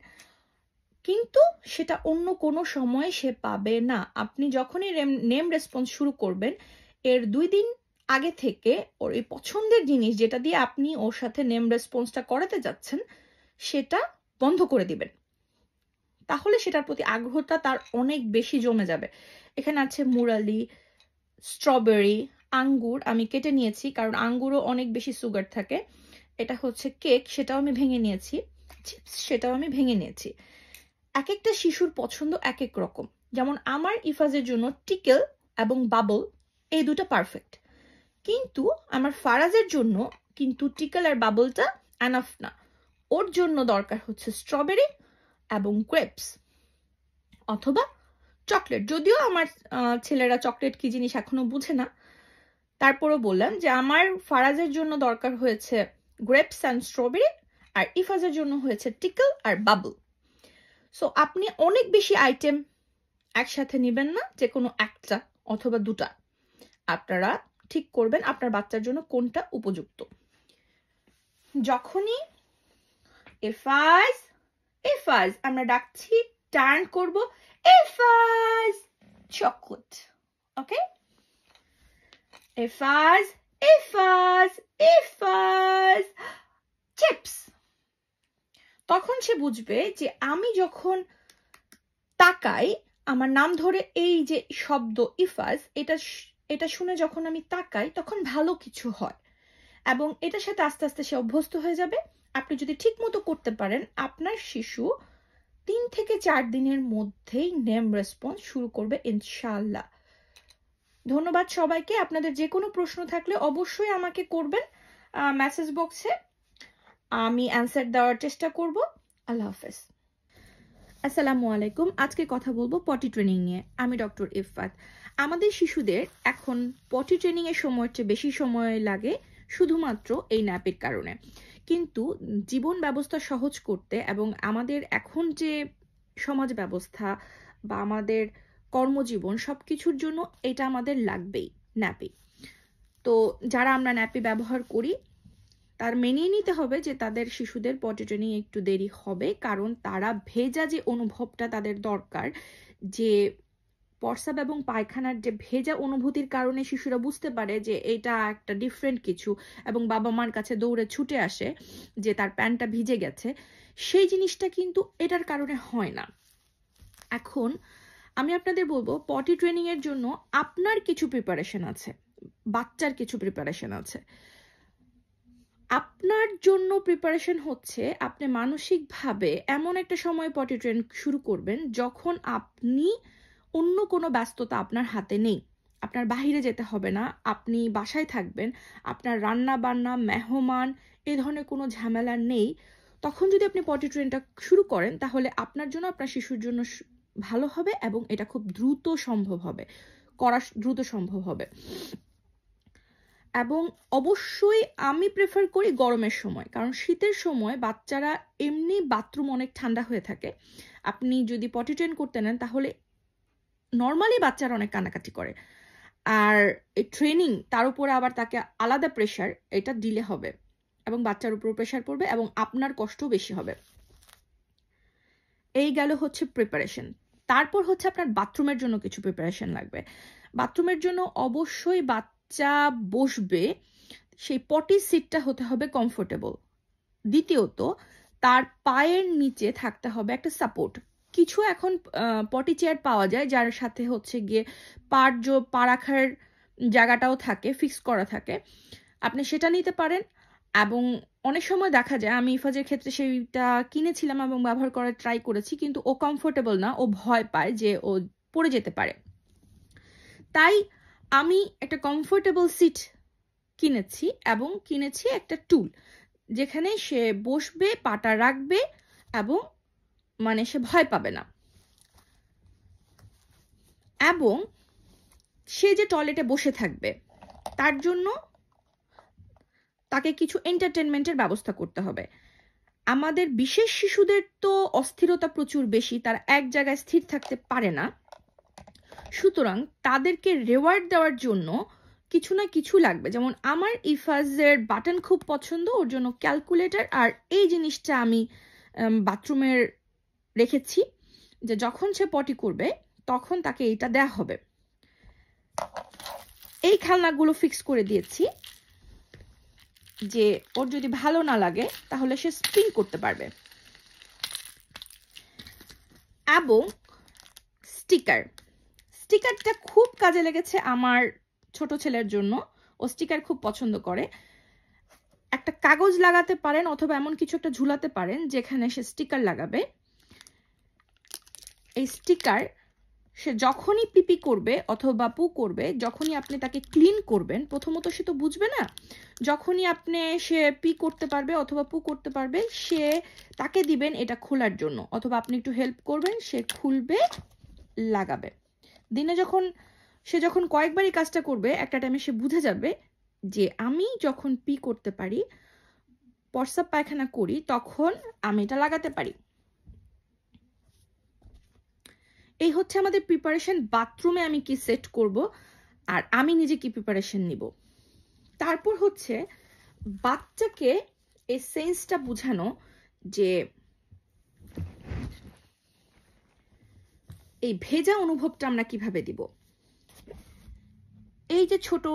কিন্তু সেটা অন্য কোনো সময় সে পাবে না। আপনি যখনই নেম রেসপন্স শুরু করবেন, এর 2 দিন আগে থেকে ওর এই পছন্দের জিনিস যেটা দিয়ে আপনি ওর সাথে নেম রেসপন্সটা করাতে যাচ্ছেন, সেটা বন্ধ করে দিবেন। তাহলে সেটার প্রতি আগ্রহটা তার অনেক বেশি জমে যাবে। এখানে আছে মুরালি, স্ট্রবেরি, আঙ্গুর আমি কেটে নিয়েছি, কারণ আঙ্গুরও অনেক বেশি সুগার থাকে। এটা হচ্ছে কেক, সেটাও আমি ভেঙে নিয়েছি। চিপস, সেটাও আমি ভেঙে নিয়েছি। এক একটা শিশুর পছন্দ এক এক রকম। যেমন আমার ইফাজের জন্য টিকেল এবং বাবল এই দুটো পারফেক্ট, কিন্তু আমার ফারাজের জন্য কিন্তু টিকেল আর বাবলটা এনাফ না। ওর জন্য দরকার হচ্ছে স্ট্রবেরি এবং গ্রেপস অথবা চকলেট। যদিও আমার ছেলেরা চকলেট কি জিনিস এখনো বুঝে না, তারপরও বললাম যে আমার ফারাজের জন্য দরকার হয়েছে গ্রেপস অ্যান্ড স্ট্রবেরি, আর ইফাজের জন্য হয়েছে টিকেল আর বাবল। সো আপনি অনেক বেশি আইটেম একসাথে নেবেন না, যে কোনো একটা অথবা দুটা। আপনারা ঠিক করবেন আপনার বাচ্চার জন্য কোনটা উপযুক্ত। যখনই এফাজ আমরা ডাকছি, টার্ন করব এফাজ চকলেট, ওকে? এফাজ চিপস। তখন সে বুঝবে যে আমি যখন তাকাই, আমার নাম ধরে এই যে শব্দ ইফাজ, এটা শুনে যখন আমি তাকাই, তখন ভালো কিছু হয় এবং এটার সাথে আস্তে আস্তে সে অভ্যস্ত হয়ে যাবে। আপনি যদি ঠিক মতো করতে পারেন, আপনার শিশু 3 থেকে 4 দিনের মধ্যেই নেম রেসপন্স শুরু করবে ইনশাআল্লাহ। ধন্যবাদ সবাইকে। আপনাদের যে কোনো প্রশ্ন থাকলে অবশ্যই আমাকে করবেন মেসেজ বক্সে, আমি অ্যান্সার দেওয়ার চেষ্টা করব। আল্লাহ হাফেজ। আসসালামু আলাইকুম। আজকে কথা বলবো পটি ট্রেনিং নিয়ে। আমি ডক্টর ইফফাত। আমাদের শিশুদের এখন পটি ট্রেনিং এর সময়ের চেয়ে বেশি সময় লাগে শুধুমাত্র এই ন্যাপের কারণে। কিন্তু জীবন ব্যবস্থা সহজ করতে এবং আমাদের এখন যে সমাজ ব্যবস্থা বা আমাদের কর্মজীবন সবকিছুর জন্য এটা আমাদের লাগবেই, ন্যাপি। তো যারা আমরা ন্যাপি ব্যবহার করি, তার মেনে নিতে হবে যে তাদের শিশুদের পটি ট্রেনিং একটু দেরি হবে, কারণ তারা ভেজা যে অনুভবটা তাদের দরকার, যে প্রস্রাব এবং পায়খানার যে ভেজা অনুভূতির কারণে শিশুরা বুঝতে পারে যে এটা একটা ডিফারেন্ট কিছু এবং বাবা মার কাছে দৌড়ে ছুটে আসে যে তার প্যান্টটা ভিজে গেছে, সেই জিনিসটা কিন্তু এটার কারণে হয় না। এখন আমি আপনাদের বলবো, পটি ট্রেনিং এর জন্য আপনার কিছু প্রিপারেশন আছে, বাচ্চার কিছু প্রিপারেশন আছে। আপনার জন্য প্রিপারেশন হচ্ছে আপনি মানসিকভাবে এমন একটা সময় পটি ট্রেন শুরু করবেন যখন আপনি অন্য কোনো ব্যস্ততা আপনার হাতে নেই, আপনার বাহিরে যেতে হবে না, আপনি বাসায় থাকবেন, আপনার রান্না বান্না, মেহমান, এই ধরনের কোনো ঝামেলা নেই। তখন যদি আপনি পটি ট্রেনটা শুরু করেন, তাহলে আপনার জন্য, আপনার শিশুর জন্য ভালো হবে এবং এটা খুব দ্রুত সম্ভব হবে। এবং অবশ্যই আমি প্রেফার করি গরমের সময়, কারণ শীতের সময় বাচ্চারা এমনি বাথরুম অনেক ঠান্ডা হয়ে থাকে। আপনি যদি পটি ট্রেন করতে নেন, তাহলে নর্মালি বাচ্চারা অনেক কান্নাকাটি করে, আর এই ট্রেনিং তার উপরে আবার তাকে আলাদা প্রেশার, এটা দিলে হবে এবং বাচ্চার উপর প্রেশার পড়বে এবং আপনার কষ্টও বেশি হবে। এই গেল হচ্ছে প্রিপারেশন। তারপর হচ্ছে আপনার বাথরুমের জন্য কিছু প্রিপারেশন লাগবে। বাথরুমের জন্য অবশ্যই বাচ্চা বসবে সেই পটি সিটটা হতে হবে কমফোর্টেবল। দ্বিতীয়ত, তার পায়ের নিচে থাকতে হবে একটা সাপোর্ট। কিছু এখন পটি চেয়ার পাওয়া যায় যার সাথে হচ্ছে গিয়ে পা রাখার জায়গাটাও থাকে, ফিক্স করা থাকে, আপনি সেটা নিতে পারেন। এবং অনেক সময় দেখা যায়, আমি ইফাজের ক্ষেত্রে সেইটা কিনেছিলাম এবং ব্যবহার করার ট্রাই করেছি, কিন্তু ও কমফোর্টেবল না, ও ভয় পায় যে ও পড়ে যেতে পারে। তাই আমি একটা কমফোর্টেবল সিট কিনেছি এবং কিনেছি একটা টুল, যেখানে সে বসবে, পাটা রাখবে এবং মানে সে ভয় পাবে না। এবং সে যে টয়লেটে বসে থাকবে তার জন্য তাকে কিছু এন্টারটেনমেন্টের ব্যবস্থা করতে হবে। আমাদের বিশেষ শিশুদের তো অস্থিরতা প্রচুর বেশি, তারা এক জায়গায় স্থির থাকতে পারে না। সুতরাং তাদেরকে রেওয়ার্ড দেওয়ার জন্য কিছু না কিছু লাগবে। যেমন আমার ইফাজের বাটন খুব পছন্দ, ওর জন্য ক্যালকুলেটর, আর এই জিনিসটা আমি বাথরুমের রেখেছি যে যখন সে পটি করবে তখন তাকে এইটা দেয়া হবে। এই খেলনাগুলো ফিক্স করে দিয়েছি যে ওর যদি ভালো না লাগে তাহলে সে স্পিন করতে পারবে। এবং স্টিকারটা খুব কাজে লেগেছে আমার ছোট ছেলের জন্য, ও স্টিকার খুব পছন্দ করে। একটা কাগজ লাগাতে পারেন অথবা এমন কিছু একটা ঝুলাতে পারেন যেখানে সে স্টিকার লাগাবে। এই স্টিকার সে যখনই পিপি করবে অথবা পু করবে, যখনই আপনি তাকে ক্লিন করবেন, প্রথমত সে তো বুঝবে না, যখনই আপনি সে পি করতে পারবে অথবা পু করতে পারবে, সে তাকে দিবেন এটা খোলার জন্য, অথবা আপনি একটু হেল্প করবেন, সে খুলবে, লাগাবে। দিনে সে যখন কয়েকবারই কাজটা করবে, একটা টাইমে সে বুঝে যাবে যে আমি যখন পি করতে পারি, প্রস্রাব পায়খানা করি, তখন আমি এটা লাগাতে পারি। এই হচ্ছে আমাদের প্রিপারেশন। বাথরুমে আমি কি সেট করব আর আমি নিজে কি প্রিপারেশন নিব। তারপর হচ্ছে বাচ্চাকে এই সেন্সটা বোঝানো যে এই ভেজা অনুভবটা আমরা কিভাবে দিব। এই যে ছোট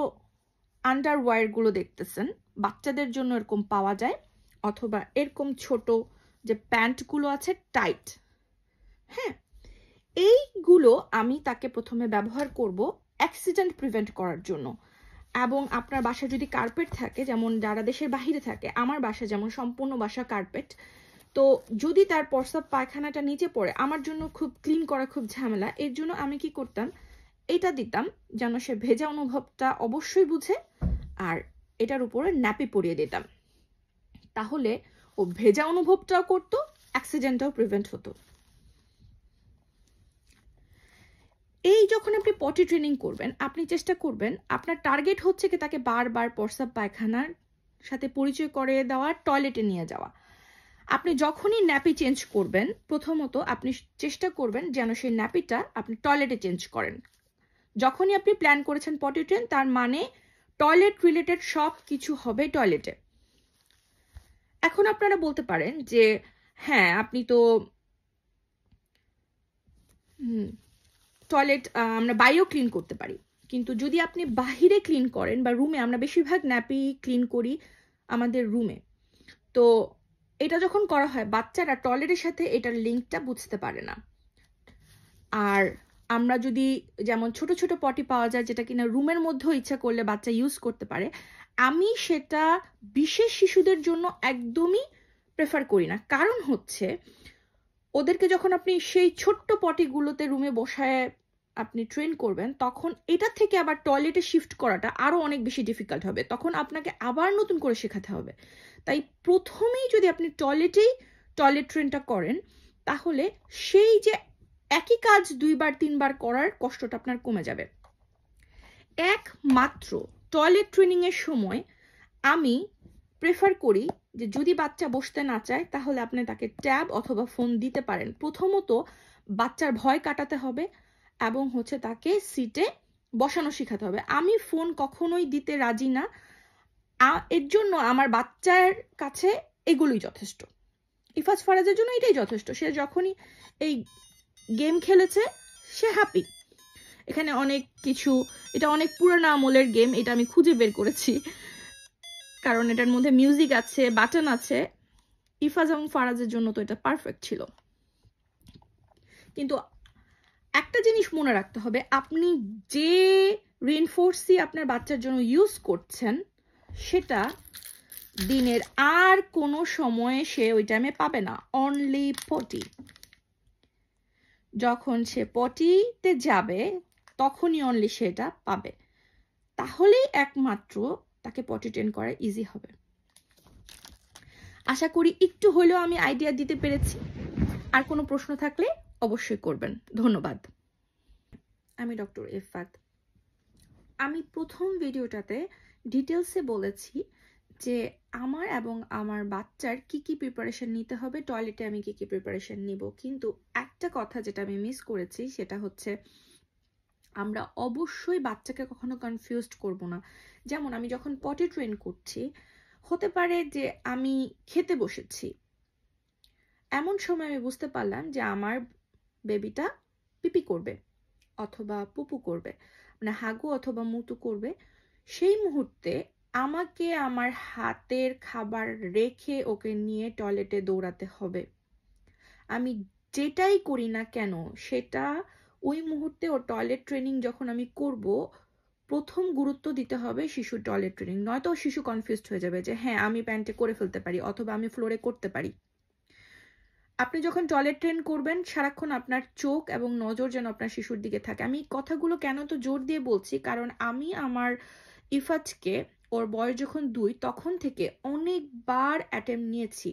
আন্ডারওয়্যার গুলো দেখতেছেন, বাচ্চাদের জন্য এরকম পাওয়া যায়, অথবা এরকম ছোট যে প্যান্ট গুলো আছে টাইট, হ্যাঁ, এইগুলো আমি তাকে প্রথমে ব্যবহার করব অ্যাক্সিডেন্ট প্রিভেন্ট করার জন্য। এবং আপনার বাসায় যদি কার্পেট থাকে, যেমন যারা দেশের বাহিরে থাকে, আমার বাসা যেমন সম্পূর্ণ বাসা কার্পেট, তো যদি তার প্রস্রাব পায়খানাটা নিচে পড়ে, আমার জন্য খুব ক্লিন করা খুব ঝামেলা, এর জন্য আমি কি করতাম, এটা দিতাম যেন সে ভেজা অনুভবটা অবশ্যই বুঝে, আর এটার উপরে ন্যাপি পরিয়ে দিতাম, তাহলে ও ভেজা অনুভবটাও করতো, অ্যাক্সিডেন্টটাও প্রিভেন্ট হতো। এই যখন আপনি পটি ট্রেনিং করবেন, আপনি চেষ্টা করবেন, আপনার টার্গেট হচ্ছে কি তাকে বারবার প্রস্রাব পায়খানার সাথে পরিচয় করে দেওয়া, টয়লেটে নিয়ে যাওয়া। আপনি যখনই ন্যাপি চেঞ্জ করবেন, প্রথমত আপনি চেষ্টা করবেন যেন সেই ন্যাপিটা আপনি টয়লেটে চেঞ্জ করেন। যখনই আপনি প্ল্যান করেছেন পটি ট্রেন, তার মানে টয়লেট রিলেটেড সব কিছু হবে টয়লেটে। এখন আপনারা বলতে পারেন যে হ্যাঁ, আপনি তো টয়লেট আমরা বাইরেও ক্লিন করতে পারি, কিন্তু যদি আপনি বাহিরে ক্লিন করেন বা রুমে, আমরা বেশিরভাগ ন্যাপি ক্লিন করি আমাদের রুমে, তো এটা যখন করা হয় বাচ্চারা টয়লেটের সাথে এটার লিঙ্কটা বুঝতে পারে না। আর আমরা যদি যেমন ছোট ছোট পটি পাওয়া যায় যেটা কিনা রুমের মধ্যেও ইচ্ছা করলে বাচ্চা ইউজ করতে পারে, আমি সেটা বিশেষ শিশুদের জন্য একদমই প্রেফার করি না। কারণ হচ্ছে ওদেরকে যখন আপনি সেই ছোট্ট পটিগুলোতে রুমে বসায় আপনি ট্রেন করবেন, তখন এটা থেকে আবার টয়লেটে শিফট করাটা আরো অনেক বেশি ডিফিকাল্ট হবে, তখন আপনাকে আবার নতুন করে শেখাতে হবে। তাই প্রথমেই যদি আপনি টয়লেট ট্রেনটা করেন, তাহলে সেই যে একই কাজ 2বার 3বার করার কষ্টটা আপনার কমে যাবে। একমাত্র টয়লেট ট্রেনিং এর সময় আমি প্রেফার করি যে যদি বাচ্চা বসতে না চায়, তাহলে আপনি তাকে ট্যাব অথবা ফোন দিতে পারেন। প্রথমত বাচ্চার ভয় কাটাতে হবে এবং হচ্ছে তাকে সিটে বসানো শেখাতে হবে। আমি ফোন কখনোই দিতে রাজি না, এর জন্য আমার বাচ্চার কাছে এগুলোই যথেষ্ট। ইফাজ ফারাজের জন্য এটাই যথেষ্ট। সে যখনই এই গেম খেলেছে সে হ্যাপি। এখানে অনেক কিছু, এটা অনেক পুরানো আমলের গেম, এটা আমি খুঁজে বের করেছি, কারণ এটার মধ্যে মিউজিক আছে, বাটন আছে, ইফাজ এবং ফারাজের জন্য তো এটা পারফেক্ট ছিল। কিন্তু একটা জিনিস মনে রাখতে হবে, আপনি যে রিইনফোর্সই আপনার বাচ্চার জন্য ইউজ করছেন সেটা দিনের আর কোনো সময়ে সে ওই টাইমে পাবে না। অনলি পটি, যখন সে পটিতে যাবে তখনই অনলি সেটা পাবে, তাহলেই একমাত্র তাকে পটি ট্রেন করা ইজি হবে। আশা করি একটু হলেও আমি আইডিয়া দিতে পেরেছি। আর কোনো প্রশ্ন থাকলে অবশ্যই করবেন। ধন্যবাদ। আমি ডক্টর ইফাত। আমি প্রথম ভিডিওটাতে ডিটেলসে বলেছি যে আমার এবং আমার বাচ্চার কি কি প্রিপারেশন নিতে হবে, টয়লেটে আমি কি কি প্রিপারেশন নিব। কিন্তু একটা কথা যেটা আমি মিস করেছি সেটা হচ্ছে আমরা অবশ্যই বাচ্চাকে কখনো কনফিউজড করব না। যেমন আমি যখন পটি ট্রেন করছি, হতে পারে যে আমি খেতে বসেছি, এমন সময় আমি বুঝতে পারলাম যে আমার বেবিটা পিপি করবে অথবা পুপু করবে, মানে হাগু অথবা মুতু করবে। সেই মুহূর্তে আমাকে আমার হাতের খাবার রেখে ওকে নিয়ে টয়লেটে দৌড়াতে হবে। আমি যেটাই করি না কেন সেটা ওই মুহূর্তে ও টয়লেট ট্রেনিং যখন আমি করব, প্রথম গুরুত্ব দিতে হবে শিশুর টয়লেট ট্রেনিং। নয়তো শিশু কনফিউজড হয়ে যাবে যে হ্যাঁ আমি প্যান্টে করে ফেলতে পারি অথবা আমি ফ্লোরে করতে পারি। আপনি যখন টয়লেট ট্রেন করবেন সারাক্ষণ আপনার চোখ এবং নজর যেন আপনার শিশুর দিকে থাকে। আমি কথাগুলো কেন তো জোর দিয়ে বলছি, কারণ আমি আমার ইফাজকে ওর বয়স যখন 2 তখন থেকে অনেকবার অ্যাটেম্প নিয়েছি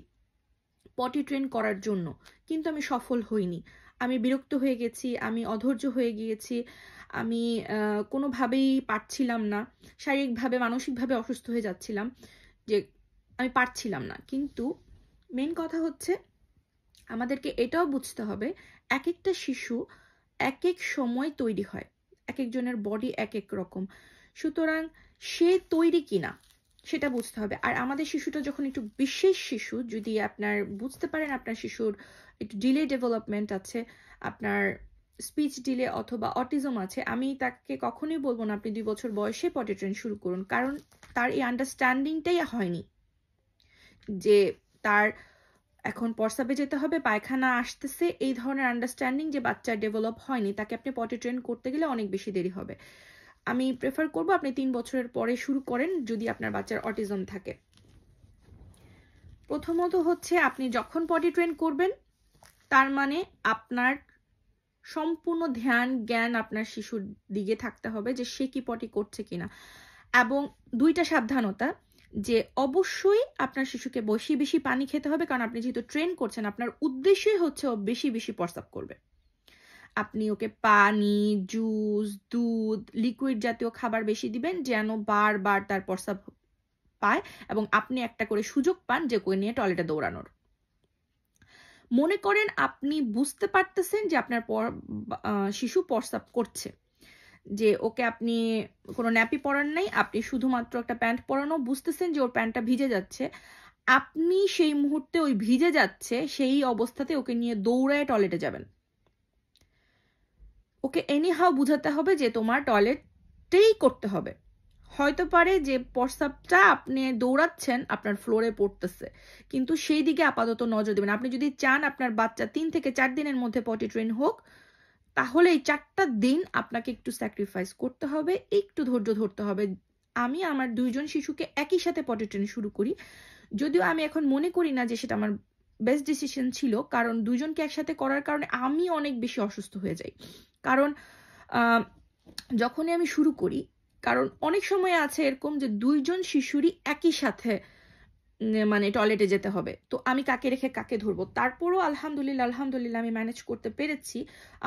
পটি ট্রেন করার জন্য, কিন্তু আমি সফল হইনি। আমি বিরক্ত হয়ে গেছি, আমি অধৈর্য হয়ে গিয়েছি, আমি কোনোভাবেই পারছিলাম না, শারীরিকভাবে মানসিকভাবে অসুস্থ হয়ে যাচ্ছিলাম যে আমি পারছিলাম না। কিন্তু মেন কথা হচ্ছে আমাদেরকে এটাও বুঝতে হবে এক একটা শিশু এক এক সময় তৈরি হয়, এক একজনের বডি এক এক রকম, সুতরাং সে তৈরি কিনা সেটা বুঝতে হবে। আর আমাদের শিশুটা যখন একটু বিশেষ শিশু, যদি আপনার বুঝতে পারেন আপনার শিশুর একটু ডিলে ডেভেলপমেন্ট আছে, আপনার স্পিচ ডিলে অথবা অটিজম আছে, আমি তাকে কখনোই বলবো না আপনি 2 বছর বয়সে পটি ট্রেন শুরু করুন, কারণ তার এই আন্ডারস্ট্যান্ডিংটাই হয়নি যে তার এখন প্রস্রাবে যেতে হবে, পায়খানা আসতেছে, এই ধরনের আন্ডারস্ট্যান্ডিং যে বাচ্চার ডেভেলপ হয়নি, তাকে আপনি পটি ট্রেন করতে গেলে অনেক বেশি দেরি হবে। আমি প্রেফার করব আপনি 3 বছরের পরে শুরু করেন যদি আপনার বাচ্চার অটিজম থাকে। প্রথমত হচ্ছে আপনি যখন পটি ট্রেন করবেন তার মানে আপনার সম্পূর্ণ ধ্যান জ্ঞান আপনার শিশুর দিকে থাকতে হবে যে সে কি পটি করছে কিনা। এবং 2টা সাবধানতা, যে অবশ্যই আপনার শিশুকে বেশি বেশি পানি খেতে হবে, কারণ আপনি যেহেতু ট্রেন করছেন আপনার উদ্দেশ্যই হচ্ছে ও বেশি বেশি প্রস্রাব করবে। আপনি ওকে পানি, জুস, দুধ, লিকুইড জাতীয় খাবার বেশি দিবেন যেন বারবার তার প্রস্রাব পায় এবং আপনি একটা করে সুযোগ পান যে ওকে নিয়ে টয়লেটে দৌড়ানোর। মনে করেন আপনি বুঝতে পারতেছেন যে আপনার শিশু প্রস্রাব করছে, যে ওকে আপনি কোনো ন্যাপি পরান নাই, আপনি শুধুমাত্র একটা প্যান্ট পরানো, বুঝতেছেন যে ওর প্যান্টটা ভিজে যাচ্ছে, আপনি সেই মুহূর্তে ওই ভিজে যাচ্ছে সেই অবস্থাতে ওকে নিয়ে দৌড়ায় টয়লেটে যাবেন। ওকে এনিহাও বুঝাতে হবে যে তোমার টয়লেটেই করতে হবে। হয়তো পারে যে প্রস্রাবটা আপনি দৌড়াচ্ছেন আপনার ফ্লোরে পড়তেছে, কিন্তু সেই দিকে আপাতত নজর দেবেন। আপনি যদি চান আপনার বাচ্চা 3 থেকে 4 দিনের মধ্যে পটি ট্রেন হোক, তাহলে এই 4টা দিন আপনাকে একটু স্যাক্রিফাইস করতে হবে, একটু ধৈর্য ধরতে হবে। আমি আমার 2 জন শিশুকে একই সাথে পটি ট্রেন শুরু করি, যদিও আমি এখন মনে করি না যে সেটা আমার বেস্ট ডিসিশন ছিল, কারণ 2 জনকে একসাথে করার কারণে আমি অনেক বেশি অসুস্থ হয়ে যাই। কারণ যখনই আমি শুরু করি, কারণ অনেক সময় আছে এরকম যে 2 জন শিশুরই একই সাথে মানে টয়লেটে যেতে হবে, তো আমি কাকে রেখে কাকে ধরবো। তারপরও আলহামদুলিল্লাহ আমি ম্যানেজ করতে পেরেছি।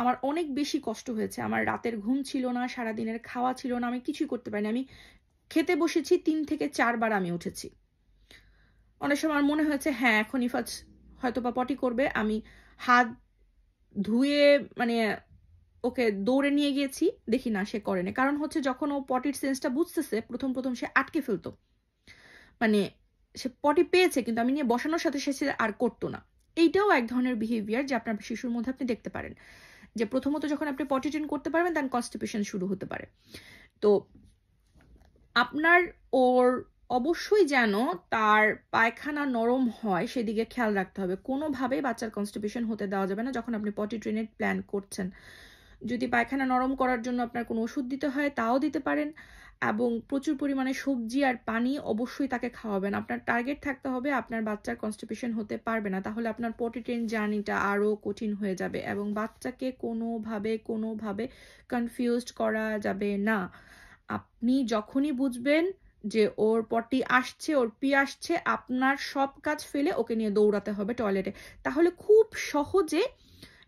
আমার অনেক বেশি কষ্ট হয়েছে, আমার রাতের ঘুম ছিল না, সারাদিনের খাওয়া ছিল না, আমি কিছুই করতে পারিনি। আমি খেতে বসেছি 3 থেকে 4 বার আমি উঠেছি। অনেক সময় মনে হয়েছে হ্যাঁ এখন ইফাজ হয়তো বা পটি করবে, আমি হাত ধুয়ে মানে ওকে দৌড়ে নিয়ে গিয়েছি, দেখি না সে করেনি। কারণ হচ্ছে যখন ও পটির সেন্সটা বুঝতেছে প্রথম সে আটকে ফেলতো, মানে সে পটি পেয়েছে কিন্তু আমি নিয়ে বসানোর সাথে সে আর করতো না। এইটাও এক ধরনের বিহেভিয়ার যে আপনার শিশুর মধ্যে আপনি দেখতে পারেন, যে প্রথমত যখন আপনি পটি ট্রেন করতে পারবেন তখন কনস্টিপেশন শুরু হতে পারে। তো আপনার ওর অবশ্যই যেন তার পায়খানা নরম হয় সেদিকে খেয়াল রাখতে হবে। কোনোভাবেই বাচ্চার কনস্টিপেশন হতে দেওয়া যাবে না যখন আপনি পটি ট্রেনের প্ল্যান করছেন। যদি পায়খানা নরম করার জন্য আপনার কোনো ওষুধ দিতে হয় তাও দিতে পারেন, এবং প্রচুর পরিমাণে সবজি আর পানি অবশ্যই তাকে খাওয়াবেন। আপনার টার্গেট থাকতে হবে আপনার বাচ্চার কনস্টিপেশন হতে পারবে না, তাহলে আপনার পটি ট্রেন জার্নিটা আরও কঠিন হয়ে যাবে এবং বাচ্চাকে কোনোভাবে কনফিউজড করা যাবে না। আপনি যখনই বুঝবেন যে ওর পটি আসছে, ওর পি আসছে, আপনার সব কাজ ফেলে ওকে নিয়ে দৌড়াতে হবে টয়লেটে। তাহলে খুব সহজে,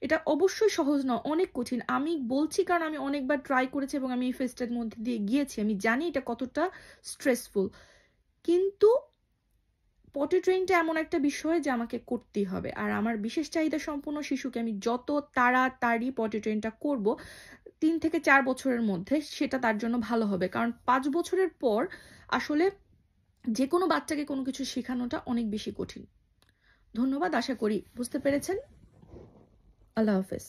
এটা অবশ্যই সহজ না, অনেক কঠিন। আমি বলছি কারণ আমি অনেকবার ট্রাই করেছি এবং আমি এই ফেজটার মধ্যে দিয়ে গিয়েছি, আমি জানি এটা কতটা স্ট্রেসফুল। কিন্তু পটি ট্রেনটা এমন একটা বিষয় যে আমাকে করতেই হবে। আর আমার বিশেষ চাহিদা সম্পন্ন শিশুকে আমি যত তাড়াতাড়ি পটি ট্রেনটা করব 3 থেকে 4 বছরের মধ্যে, সেটা তার জন্য ভালো হবে। কারণ 5 বছরের পর আসলে যে কোনো বাচ্চাকে কোনো কিছু শেখানোটা অনেক বেশি কঠিন। ধন্যবাদ, আশা করি বুঝতে পেরেছেন। আল্লাহ হাফেজ।